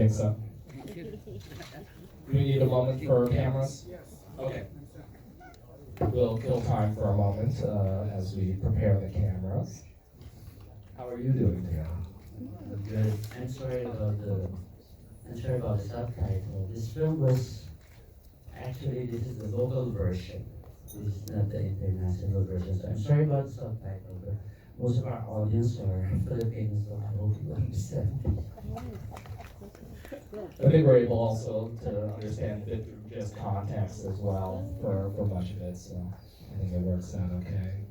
think so? Do we need a moment for cameras? Okay. We'll kill time for a moment as we prepare the cameras. How are you doing today? Good. I'm sorry about the subtitle. This film was actually this is the local version. This is not the international version. So I'm sorry about the subtitle, but most of our audience are Filipinos, so I hope you understand. I think we're able also to understand a bit through just context as well for much of it, so I think it works out okay.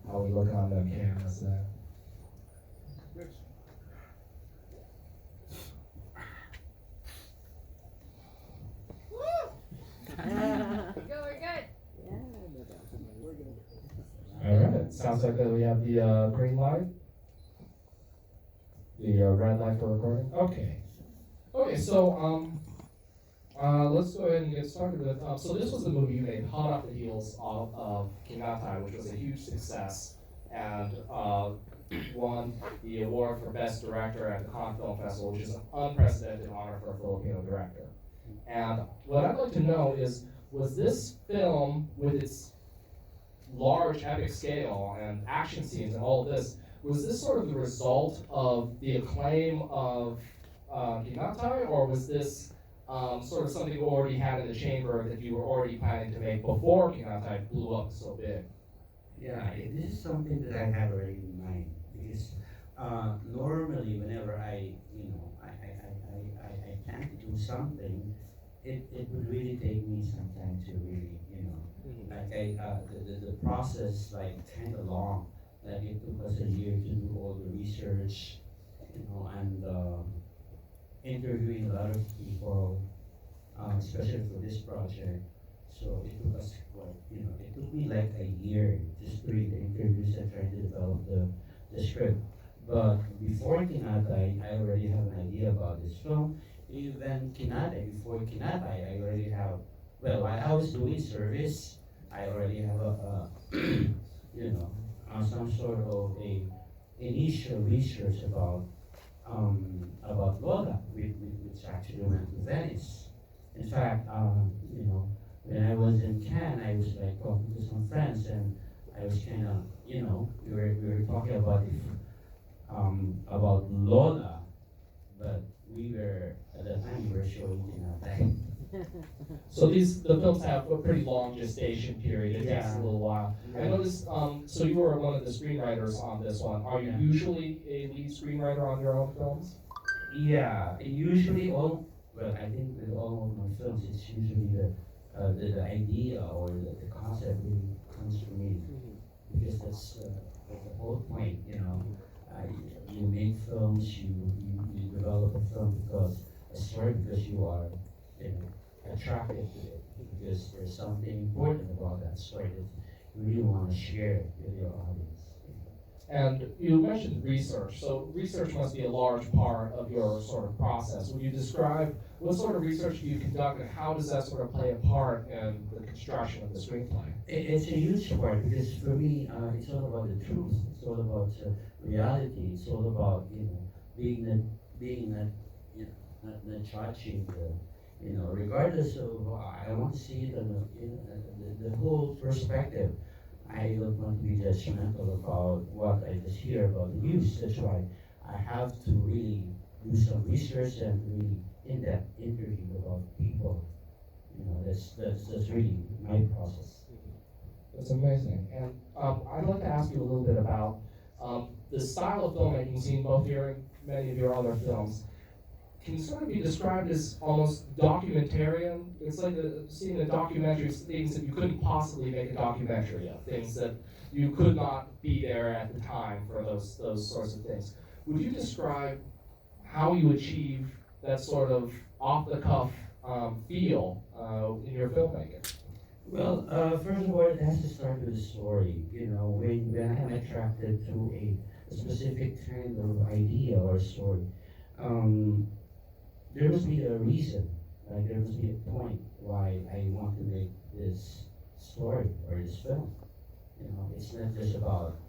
How we look on them cameras there. Go, we're good. All right, sounds like that we have the green light, the red light for recording. Okay. Okay, so let's go ahead and get started with. So this was the movie you made, hot off the heels of Kinatai, which was a huge success and won the award for Best Director at the Cannes Film Festival, which is an unprecedented honor for a Filipino director. And what I'd like to know is, was this film, with its large epic scale and action scenes and all of this, was this sort of the result of the acclaim of Kinatai, or was this sort of something you already had in the chamber that you were already planning to make before Kinatai blew up so big? Yeah, this is something that I have already in mind because normally whenever I plan to do something, it would really take me some time to really, the process like kind of long. Like it took us a year to do all the research, and interviewing a lot of people, especially for this project. So it took us it took me like a year just doing the interviews and trying to develop the script. But before Kinatai, I already have an idea about this film. Even before Kinatai, I already have, well, while I was doing service, I already have some sort of a initial research about Lola, which actually went to Venice. In fact, when I was in Cannes, I was like talking to some friends, and I was kind of, we were talking about Lola, but we were at the time we were showing Kinatai. So the films have a pretty long gestation period. It takes a little while. I noticed. So you were one of the screenwriters on this one. Are you usually a lead screenwriter on your own films? Yeah, usually I think with all of my films, it's usually the idea or the concept really comes from me, because that's the whole point. You make films, you develop a film because you are attracted to it, because there's something important about that story that you really want to share with your audience. And you mentioned research. So research must be a large part of your sort of process. Would you describe what sort of research do you conduct, and how does that sort of play a part in the construction of the screenplay? It's a huge part because for me, it's all about the truth. It's all about reality. It's all about being not judging regardless of. I want to see it on the whole perspective. I don't want to be judgmental about what I just hear about the news. That's why I have to really do some research and really in-depth interview about people. That's really my process. That's amazing. And I'd like to ask you a little bit about the style of filmmaking seen both here and many of your other films. Can sort of be described as almost documentarian. It's like seeing a documentary of things that you couldn't possibly make a documentary of, things that you could not be there at the time for those sorts of things. Would you describe how you achieve that sort of off-the-cuff feel in your filmmaking? Well, first of all, it has to start with a story. When I'm attracted to a specific kind of idea or story, there must be a reason, like there must be a point why I want to make this story or this film. It's not just about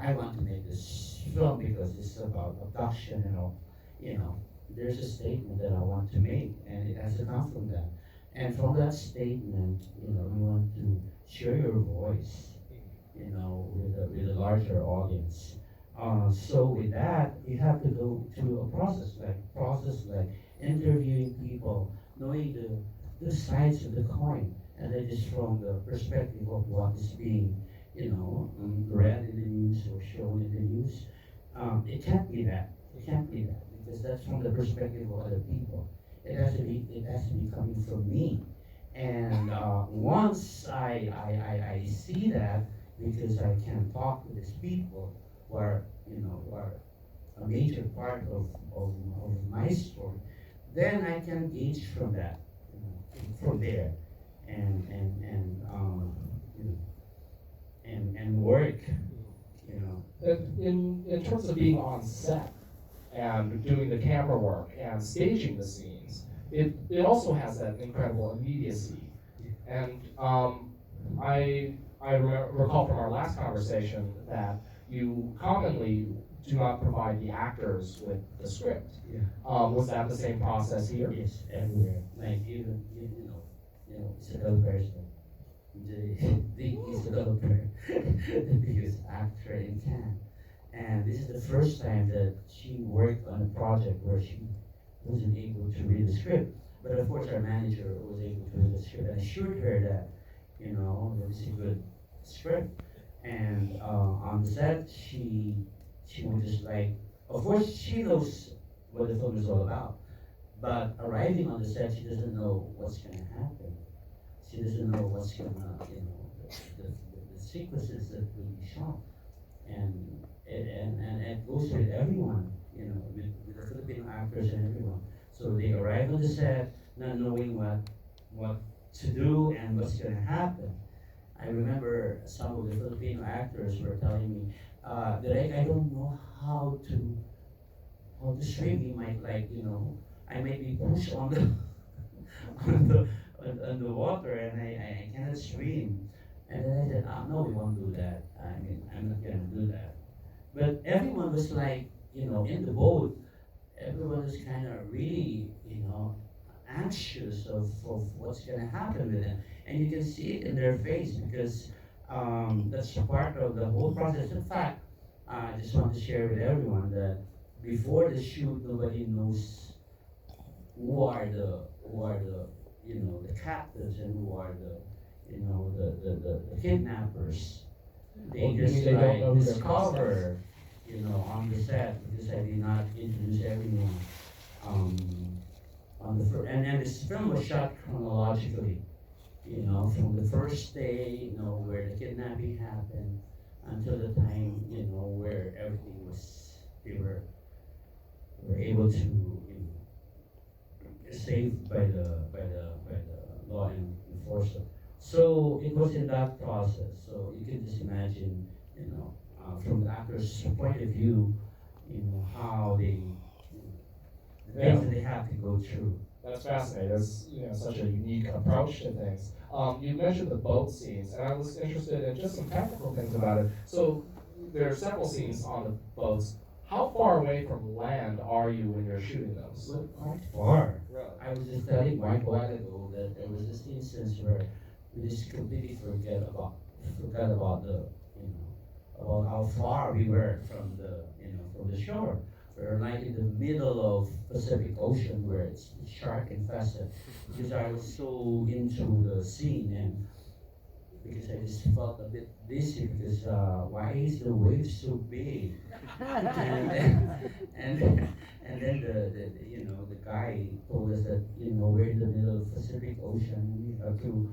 I want to make this film because it's about abduction and all. there's a statement that I want to make, and it has to come from that. And from that statement, you want to share your voice, with a larger audience. So with that, you have to go through a process like interviewing people, knowing the sides of the coin, and that is from the perspective of what is being, read in the news or shown in the news. It can't be that. It can't be that because that's from the perspective of other people. It has to be coming from me. And once I see that, because I can talk to these people who are a major part of my story, then I can gauge from that, from there, and you know, and work, you know. In terms of being on set and doing the camera work and staging the scenes, it also has that incredible immediacy. And I recall from our last conversation that you commonly do not provide the actors with the script. Yeah. Was that the same process here? Yes, everywhere. Like even it's a developer. He's a developer, the biggest actor in Cannes. And this is the first time that she worked on a project where she wasn't able to read the script. But of course, our manager was able to read the script and assured her that, that it's a good script. And on the set, she was just like, of course, she knows what the film is all about. But arriving on the set, she doesn't know what's going to happen. She doesn't know what's going to, the sequences that will be shot. And it goes with everyone, with the Filipino actors and everyone. So they arrive on the set not knowing what to do and what's going to happen. I remember some of the Filipino actors were telling me that I don't know how to swim. You might I might be pushed on the on the water and I cannot swim. And then I said, no, we won't do that. I mean, I'm not going to do that. But everyone was like, in the boat, everyone was kind of really, anxious of what's going to happen with them. And you can see it in their face because that's part of the whole process. In fact, I just want to share with everyone that before the shoot, nobody knows who are the captives and who are the kidnappers. They just They don't know who they're discover, on the set because I did not introduce everyone. On the and this film was shot chronologically, from the first day, where the kidnapping happened until the time, where everything was, they were able to, saved by the law enforcement. So it was in that process. So you can just imagine, from the actor's point of view, how the things that they have to go through. That's fascinating. That's such a unique approach to things. You mentioned the boat scenes, and I was interested in just some technical things about it. So there are several scenes on the boats. How far away from land are you when you're shooting those? Well, quite far. Really? I was just telling Mike a while ago that there was this instance where we just completely forgot about about how far we were from the shore. We're like in the middle of Pacific Ocean where it's shark infested. Because I was so into the scene and because I just felt a bit dizzy because why is the wave so big? and then the guy told us that we're in the middle of the Pacific Ocean and we have to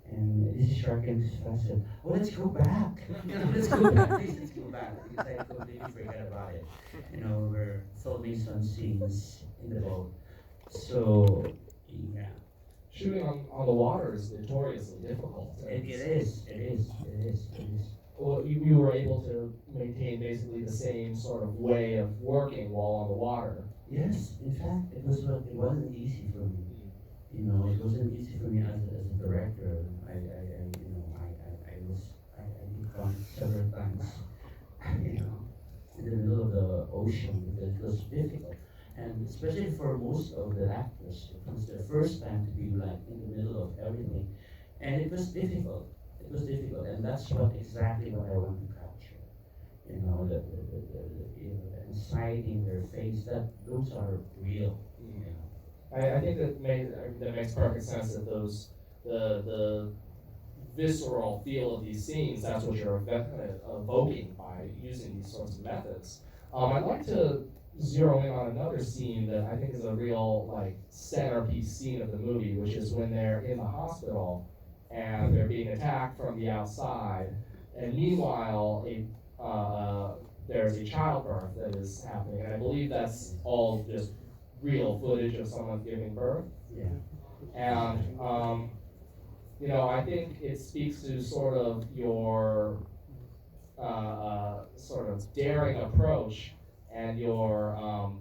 and this is shark infested. Oh, let's go back. Let's go back. Please, let's go back because I completely forgot about it. We're filming some scenes in the boat. So yeah. Shooting on the water is notoriously difficult. It is. Well, you were able to maintain basically the same sort of way of working while on the water. Yes, in fact, it wasn't easy for me. It wasn't easy for me as a director. I did come several times, in the middle of the ocean because it was difficult. And especially for most of the actors, it was their first time to be like in the middle of everything, and it was difficult. It was difficult, and that's what exactly what I want to capture. You know, the anxiety in their face. Those are real. You know. I think that makes perfect sense that the visceral feel of these scenes, that's what you're evoking by using these sorts of methods. I'd like to zero in on another scene that I think is a real like centerpiece scene of the movie, which is when they're in the hospital and they're being attacked from the outside, and meanwhile there's a childbirth that is happening, and I believe that's all just real footage of someone giving birth. Yeah. And you know, I think it speaks to sort of your sort of daring approach and your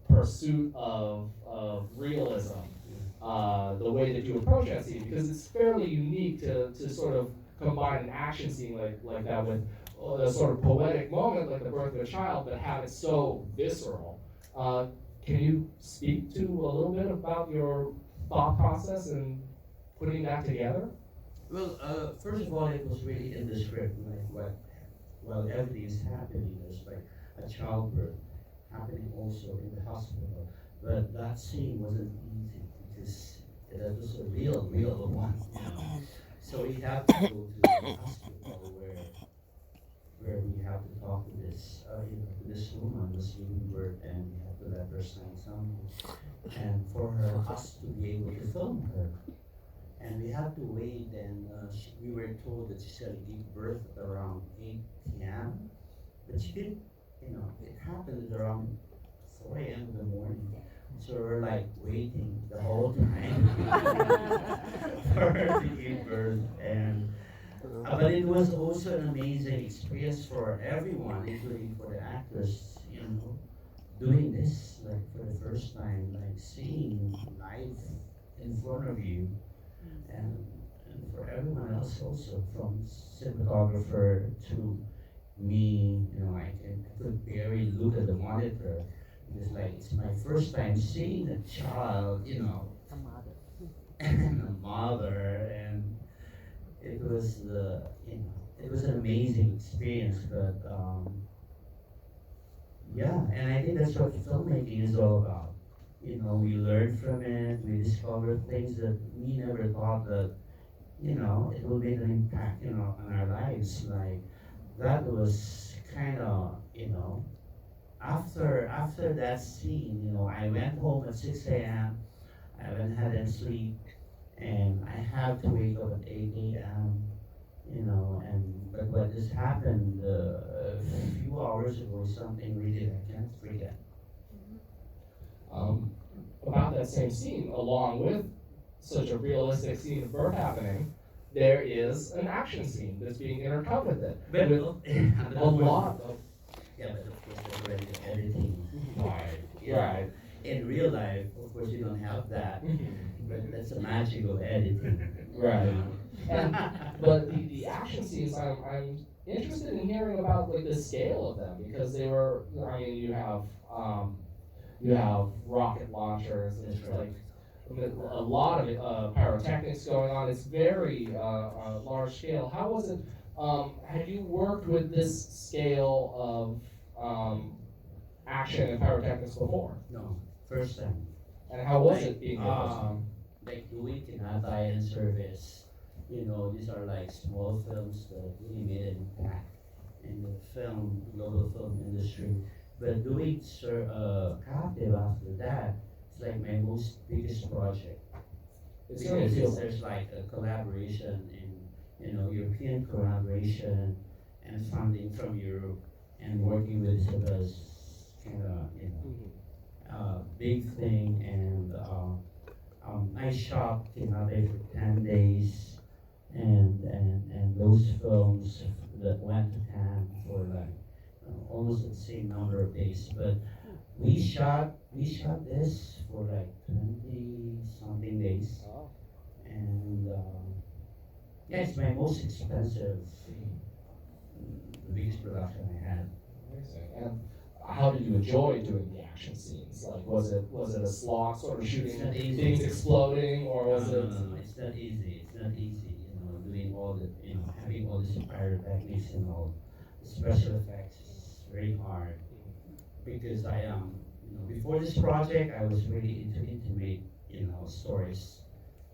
pursuit of realism, the way that you approach that scene, because it's fairly unique to sort of combine an action scene like that with a sort of poetic moment like the birth of a child, but have it so visceral. Can you speak to a little bit about your thought process and putting that together? Well, first of all, it was really in the script, like while everything is happening, there's like a childbirth happening also in the hospital. But that scene wasn't easy because that was a real one. You know? So we have to go to the hospital where we have to talk to this to this woman who's giving birth, and we have to let her sign something, and for us to be able to film her. And we have to wait, and we were told that she's going to give birth at around 8 p.m. But she didn't, you know, it happened at around 4 a.m. in the morning. So we're like waiting the whole time for her to give birth. And but it was also an amazing experience for everyone, including for the actors, you know, doing this like for the first time, like seeing live in front of you. And for everyone else also, from cinematographer to me, you know, I could barely look at the monitor because like it's my first time seeing a child, you know, A mother. and a mother, and it was you know, it was an amazing experience. But yeah, and I think that's what filmmaking is all about. You know, we learn from it, we discover things that we never thought that, you know, it will make an impact, you know, on our lives. Like, that was kind of, you know, after that scene, you know, I went home at 6 a.m., I haven't had any sleep, and I have to wake up at 8 a.m., you know, but what just happened a few hours ago is something really I can't forget. About that same scene, along with such a realistic scene of birth happening, there is an action scene that's being intercut with it. But With a a lot of yeah, but of course there's already the editing part. You know. right. In real life, of course, you don't have that, but that's the magic of editing. Right. And but the action scenes, I'm interested in hearing about like the scale of them, because they were, I mean, you have rocket launchers and it's like a lot of pyrotechnics going on. It's very large scale. How was it? Had you worked with this scale of action and pyrotechnics before? No, first time. And how was it being the first time? Like doing Tinatay and Service, you know, these are like small films that really made an impact in the global film industry. But doing Captive after that, it's like my most biggest project. It certainly feels There's like a collaboration you know, European collaboration and funding from Europe and working with Isabel's kind of, you know, big thing. And I shot Tinatay for 10 days, and those films that went to Cannes for like almost the same number of days. But we shot this for like 20 something days, and yeah, it's my most expensive, the biggest production I had. amazing. And how did you enjoy doing the action action scenes? Like, was it a slog sort of shooting It's not easy. things exploding, or was No, it? no, no, it's not easy. It's not easy, doing all the, having all these pyrotechnics and all the special effects is very hard because I am, before this project, I was really into intimate, stories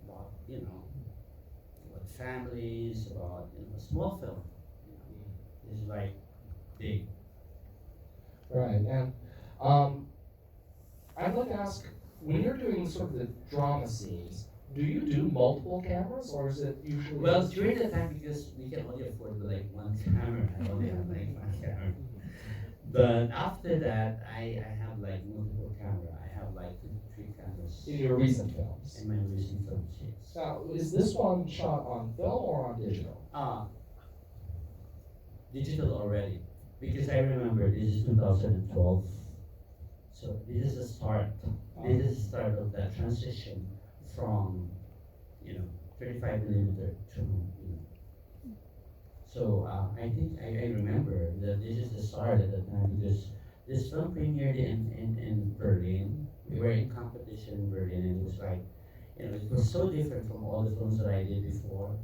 about, about families, about, small film. It's like big. Right, and um, I'd like to ask, when you're doing sort of the drama scenes, do you do multiple cameras, or is it usually? Well, during the time, because we can only afford like one camera, I only have like one camera. But after that, I have like multiple camera. I have like 2 to 3 cameras In your recent films. in my recent films. Yes. Now, is this one shot on film or on digital? Digital already, because I remember this is 2012. So this is the start. This is the start of that transition from, 35 millimeter to, So I think I remember that this is the start at the time because this film premiered in Berlin. We were in competition in Berlin, and it was like, it was so different from all the films that I did before.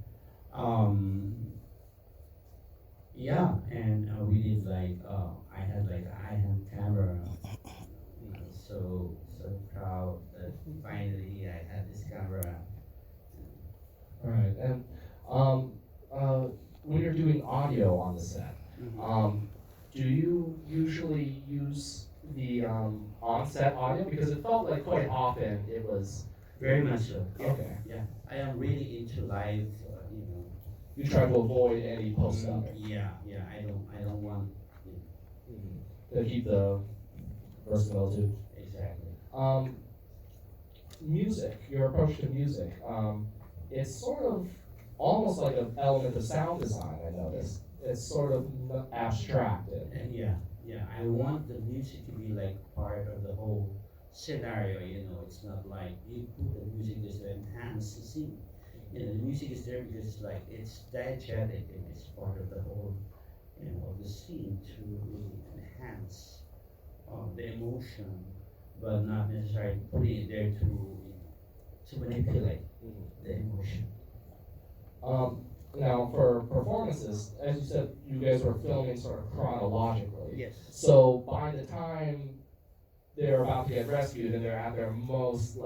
Yeah, and we did like, I had like a high-hand camera. So proud that finally I had this camera. Right, and when you're doing audio on the set, do you usually use the on-set audio? Because it felt like quite often it was. Very much so. Okay. Yeah, I am really into live. You try to avoid any post of it. Yeah. I don't want. To keep the versatility. Exactly. Music, your approach to music, it's sort of almost like an element of sound design, I noticed. It's sort of abstracted. And yeah, I want the music to be like part of the whole scenario. It's not like you put the music just to enhance the scene. The music is there because it's diegetic and it's part of the whole, the scene to really enhance the emotion, but not necessarily putting it there to manipulate the emotion. Now, for performances, as you said, you guys were filming sort of chronologically. Yes. So by the time they're about to get rescued and they're at their most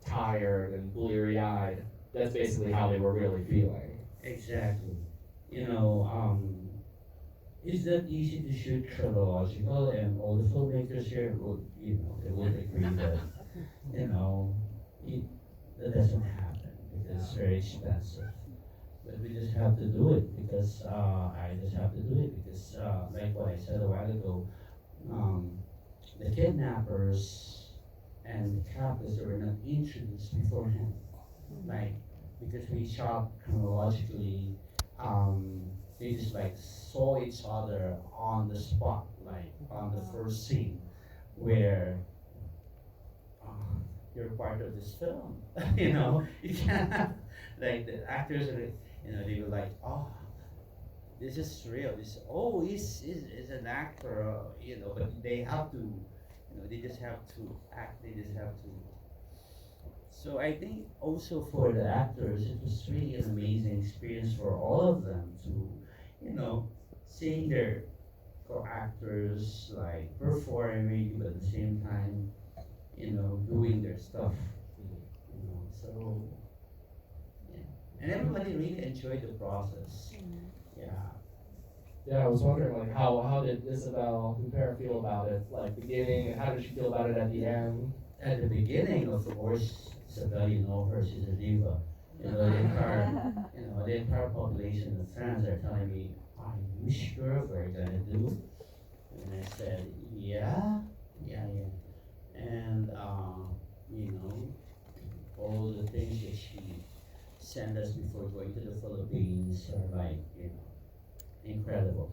tired and bleary-eyed, that's basically how they were really feeling. Exactly. It's not easy to shoot chronological, and all the filmmakers here would, they would agree that, that doesn't happen because it's very expensive. But we just have to do it because I just have to do it because, like what I said a while ago, the kidnappers and the captors were not introduced beforehand. Because we shot chronologically, they just saw each other on the spot, on the first scene where you're part of this film. You can't have, the actors are, they were like, oh, this is real. He's an actor, but they have to, they just have to act. They just have to. So I think also for the actors, it was really an amazing experience for all of them to, seeing their co-actors performing, but at the same time, doing their stuff. So yeah, and everybody really enjoyed the process. Yeah. Yeah, I was wondering, how did Isabel Huppert feel about it, beginning, and how did she feel about it at the end? At the beginning, of course, Isabel, her, she's a diva. The entire population of fans are telling me, are you sure we're gonna do? And I said, yeah. And, all the things that she sent us before going to the Philippines are incredible.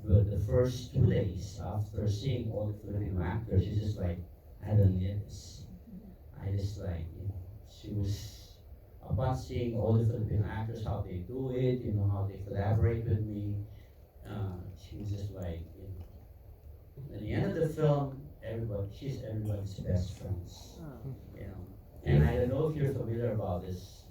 But the first 2 days after seeing all the Filipino actors, she's just like, I don't need this. I just she was, upon seeing all the Filipino actors, how they do it, how they collaborate with me, she was just at the end of the film, she's everybody's best friends. Oh. You know. And I don't know if you're familiar about this